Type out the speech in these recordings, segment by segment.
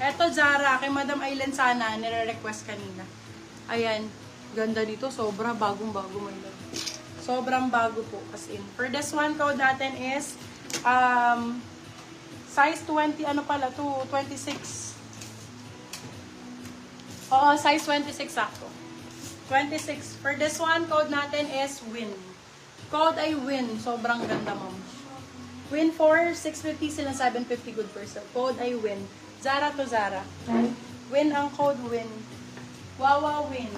Eto, Zara, kay Madam Aileen sana, nire-request kanina. Ayan, ganda dito, sobra, bagong-bago mo yun. Sobrang bago po, as in. For this one, code natin is, size 20, ano pala to, 26. Oo, size 26 sakto. 26. For this one, code natin is WIN. Code ay WIN. Sobrang ganda, ma'am. WIN for 650 sila 750 good for sale. Code ay WIN. Zara to Zara. WIN ang code WIN. Wawa WIN.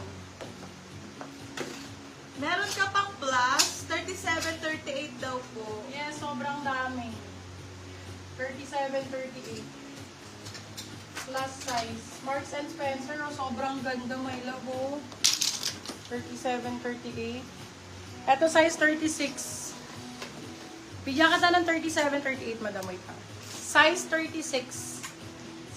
Meron ka pang plus, 37-38 daw po. Yes, sobrang dami. 37-38. Plus size. Marks and Spencer, oh, sobrang ganda, my love, oh. 37-38. Ito, size 36. Bigyan ka ng 37-38, madam, wait pa. Size 36.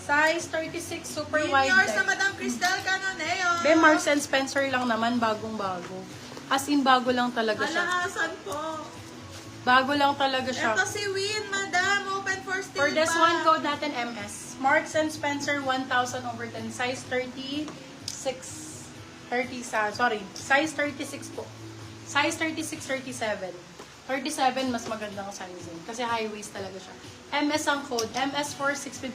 Size 36, super wide. Junior sa Madam Cristel Canoneo. Be, Marks and Spencer lang naman, bagong-bago. As in, bago lang talaga siya. Malahasan po. Bago lang talaga siya. Ito si Win, Madam. Open for still For this pa. one, code natin MS. Marks and Spencer 1,000 over 10. Size 36. 30 sa, sorry. Size 36 po. Size 36, 37. 37, mas magandang sizing. Kasi high waist talaga siya. MS ang code. MS for 650.